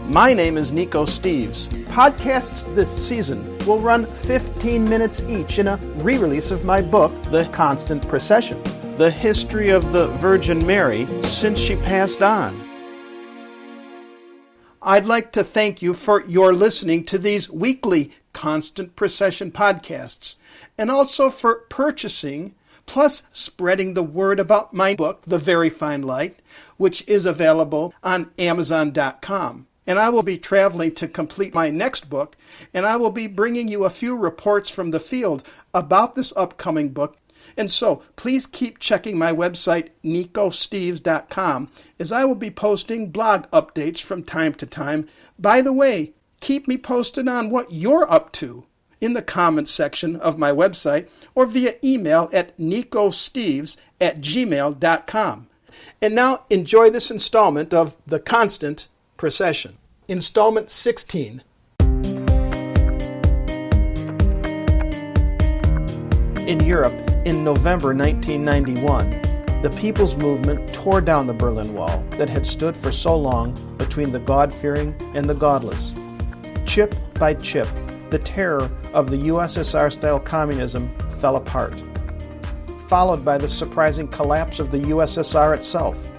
My name is Nico Steves. Podcasts this season will run 15 minutes each in a re-release of my book, The Constant Procession, the history of the Virgin Mary since she passed on. I'd like to thank you for your listening to these weekly Constant Procession podcasts, and also for purchasing plus spreading the word about my book, The Very Fine Light, which is available on Amazon.com. And I will be traveling to complete my next book, and I will be bringing you a few reports from the field about this upcoming book. And so, please keep checking my website, nicosteves.com, as I will be posting blog updates from time to time. By the way, keep me posted on what you're up to in the comments section of my website or via email at nicosteves@gmail.com. And now, enjoy this installment of The Constant Procession. Installment 16. In Europe, in November 1991, the People's Movement tore down the Berlin Wall that had stood for so long between the God-fearing and the godless. Chip by chip, the terror of the USSR-style communism fell apart, followed by the surprising collapse of the USSR itself.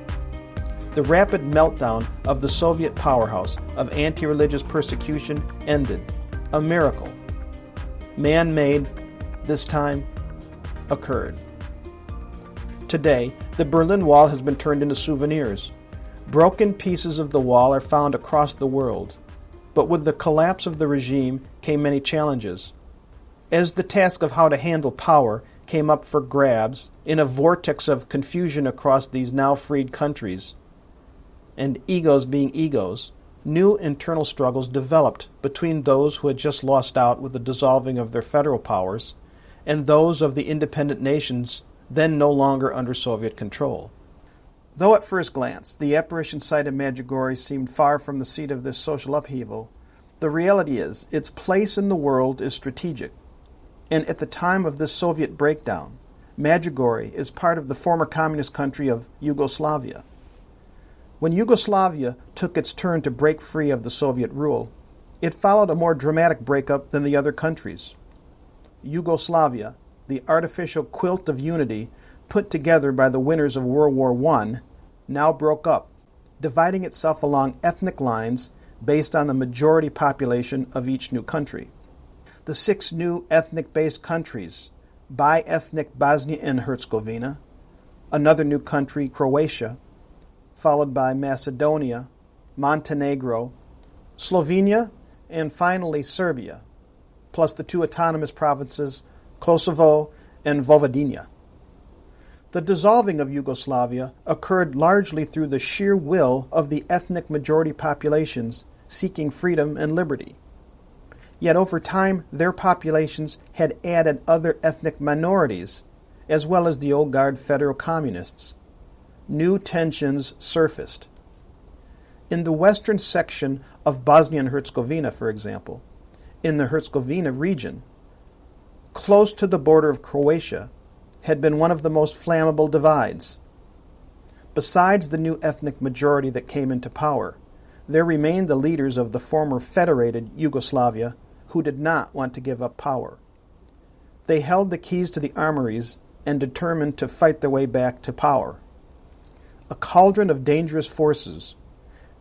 The rapid meltdown of the Soviet powerhouse of anti-religious persecution ended. A miracle, man-made, this time, occurred. Today, the Berlin Wall has been turned into souvenirs. Broken pieces of the wall are found across the world. But with the collapse of the regime came many challenges. As the task of how to handle power came up for grabs in a vortex of confusion across these now freed countries, and egos being egos, new internal struggles developed between those who had just lost out with the dissolving of their federal powers and those of the independent nations then no longer under Soviet control. Though at first glance the apparition site of Medjugorje seemed far from the seat of this social upheaval, the reality is its place in the world is strategic. And at the time of this Soviet breakdown, Medjugorje is part of the former communist country of Yugoslavia. When Yugoslavia took its turn to break free of the Soviet rule, it followed a more dramatic breakup than the other countries. Yugoslavia, the artificial quilt of unity put together by the winners of World War I, now broke up, dividing itself along ethnic lines based on the majority population of each new country. The 6 new ethnic-based countries, bi-ethnic Bosnia and Herzegovina, another new country, Croatia, followed by Macedonia, Montenegro, Slovenia, and finally Serbia, plus the 2 autonomous provinces, Kosovo and Vojvodina. The dissolving of Yugoslavia occurred largely through the sheer will of the ethnic majority populations seeking freedom and liberty. Yet over time, their populations had added other ethnic minorities, as well as the old guard federal communists. New tensions surfaced. In the western section of Bosnia and Herzegovina, for example, in the Herzegovina region, close to the border of Croatia, had been one of the most flammable divides. Besides the new ethnic majority that came into power, there remained the leaders of the former federated Yugoslavia who did not want to give up power. They held the keys to the armories and determined to fight their way back to power. A cauldron of dangerous forces,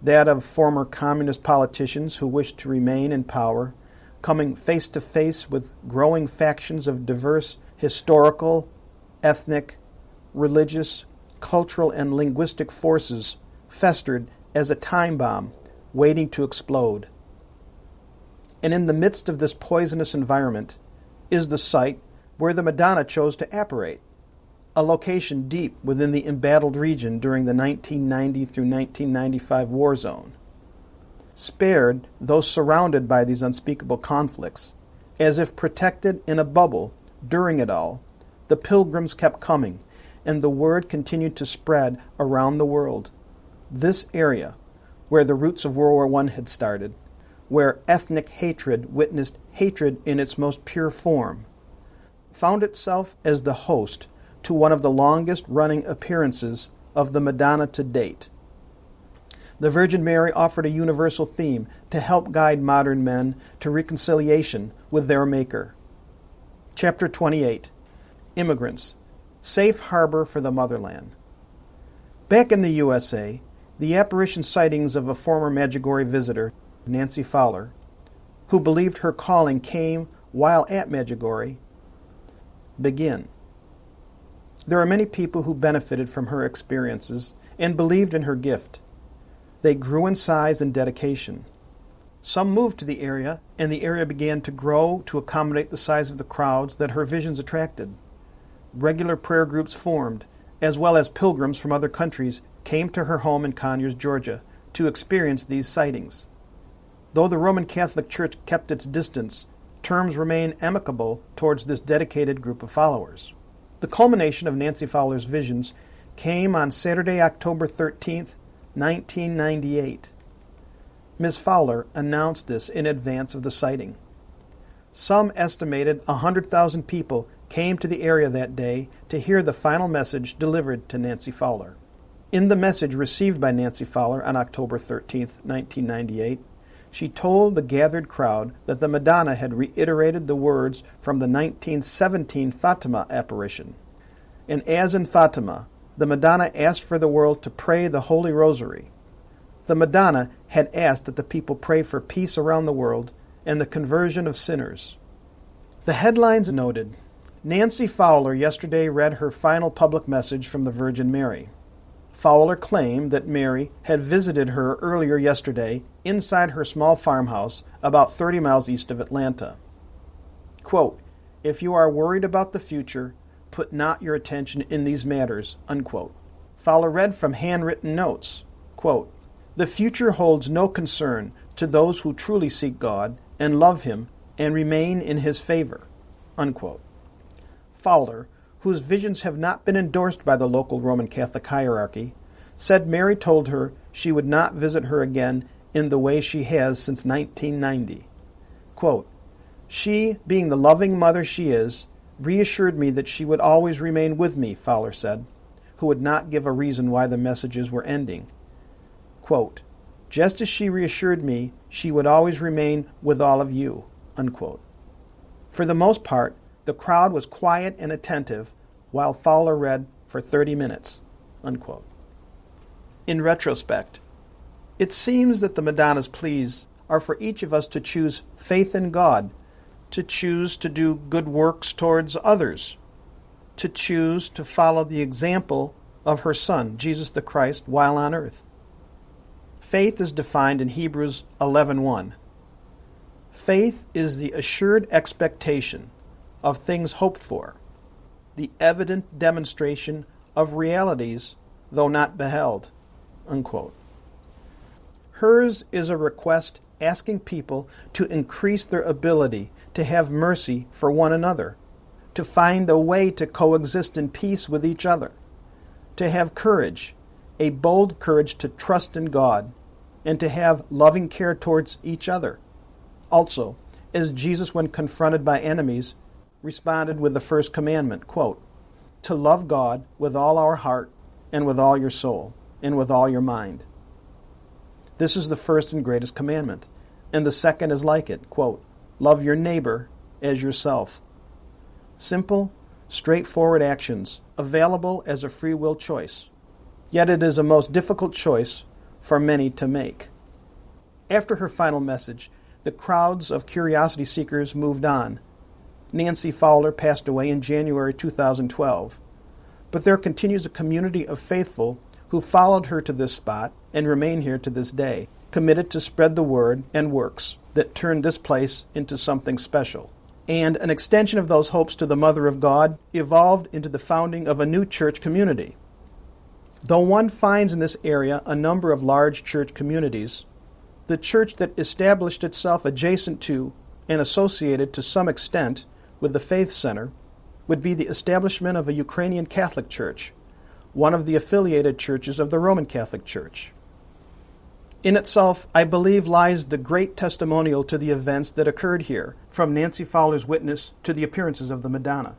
that of former communist politicians who wished to remain in power, coming face to face with growing factions of diverse historical, ethnic, religious, cultural, and linguistic forces festered as a time bomb waiting to explode. And in the midst of this poisonous environment is the site where the Madonna chose to apparate, a location deep within the embattled region during the 1990 through 1995 war zone. Spared, though surrounded by these unspeakable conflicts, as if protected in a bubble during it all, the pilgrims kept coming, and the word continued to spread around the world. This area, where the roots of World War I had started, where ethnic hatred witnessed hatred in its most pure form, found itself as the host to one of the longest-running appearances of the Madonna to date. The Virgin Mary offered a universal theme to help guide modern men to reconciliation with their Maker. Chapter 28. Immigrants. Safe Harbor for the Motherland. Back in the USA, the apparition sightings of a former Medjugorje visitor, Nancy Fowler, who believed her calling came while at Medjugorje, begin. There are many people who benefited from her experiences and believed in her gift. They grew in size and dedication. Some moved to the area, and the area began to grow to accommodate the size of the crowds that her visions attracted. Regular prayer groups formed, as well as pilgrims from other countries came to her home in Conyers, Georgia, to experience these sightings. Though the Roman Catholic Church kept its distance, terms remain amicable towards this dedicated group of followers. The culmination of Nancy Fowler's visions came on Saturday, October 13th, 1998. Ms. Fowler announced this in advance of the sighting. Some estimated 100,000 people came to the area that day to hear the final message delivered to Nancy Fowler. In the message received by Nancy Fowler on October 13th, 1998, she told the gathered crowd that the Madonna had reiterated the words from the 1917 Fatima apparition. And as in Fatima, the Madonna asked for the world to pray the Holy Rosary. The Madonna had asked that the people pray for peace around the world and the conversion of sinners. The headlines noted, Nancy Fowler yesterday read her final public message from the Virgin Mary. Fowler claimed that Mary had visited her earlier yesterday inside her small farmhouse about 30 miles east of Atlanta. Quote, "If you are worried about the future, put not your attention in these matters," unquote. Fowler read from handwritten notes, quote, "The future holds no concern to those who truly seek God and love Him and remain in His favor," unquote. Fowler, whose visions have not been endorsed by the local Roman Catholic hierarchy, said Mary told her she would not visit her again in the way she has since 1990. Quote, "She, being the loving mother she is, reassured me that she would always remain with me," Fowler said, who would not give a reason why the messages were ending. Quote, "Just as she reassured me, she would always remain with all of you," unquote. For the most part, the crowd was quiet and attentive while Fowler read for 30 minutes, unquote. In retrospect, it seems that the Madonna's pleas are for each of us to choose faith in God, to choose to do good works towards others, to choose to follow the example of her Son, Jesus the Christ, while on earth. Faith is defined in Hebrews 11:1. Faith is the assured expectation of things hoped for, the evident demonstration of realities, though not beheld, unquote. Hers is a request asking people to increase their ability to have mercy for one another, to find a way to coexist in peace with each other, to have courage, a bold courage to trust in God, and to have loving care towards each other. Also, as Jesus, when confronted by enemies, responded with the first commandment, quote, "To love God with all our heart and with all your soul and with all your mind." This is the first and greatest commandment, and the second is like it, quote, "Love your neighbor as yourself." Simple, straightforward actions, available as a free will choice. Yet it is a most difficult choice for many to make. After her final message, the crowds of curiosity seekers moved on. Nancy Fowler passed away in January 2012, but there continues a community of faithful who followed her to this spot and remain here to this day, committed to spread the word and works that turned this place into something special. And an extension of those hopes to the Mother of God evolved into the founding of a new church community. Though one finds in this area a number of large church communities, the church that established itself adjacent to and associated to some extent with the Faith Center would be the establishment of a Ukrainian Catholic Church, one of the affiliated churches of the Roman Catholic Church. In itself, I believe, lies the great testimonial to the events that occurred here, from Nancy Fowler's witness to the appearances of the Madonna.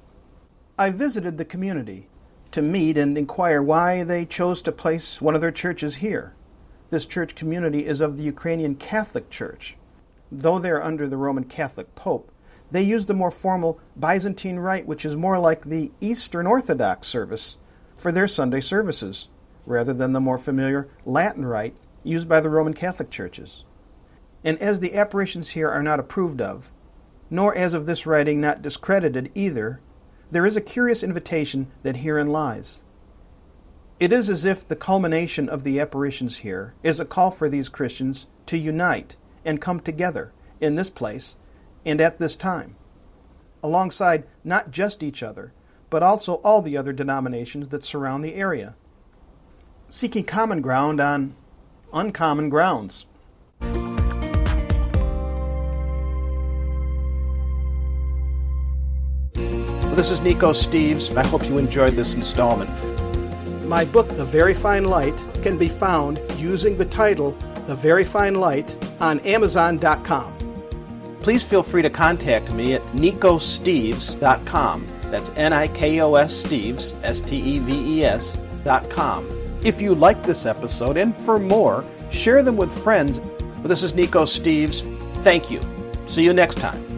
I visited the community to meet and inquire why they chose to place one of their churches here. this church community is of the Ukrainian Catholic Church. Though they are under the Roman Catholic Pope, they use the more formal Byzantine Rite, which is more like the Eastern Orthodox service, for their Sunday services, rather than the more familiar Latin Rite used by the Roman Catholic churches. And as the apparitions here are not approved of, nor as of this writing not discredited either, there is a curious invitation that herein lies. It is as if the culmination of the apparitions here is a call for these Christians to unite and come together in this place and at this time, alongside not just each other, but also all the other denominations that surround the area, seeking common ground on uncommon grounds. This is Nico Steves. I hope you enjoyed this installment. My book, The Very Fine Light, can be found using the title, The Very Fine Light, on Amazon.com. Please feel free to contact me at nicosteves.com. That's Nikos Steves, Steves.com. If you like this episode, and for more, share them with friends. This is Nico Steves. Thank you. See you next time.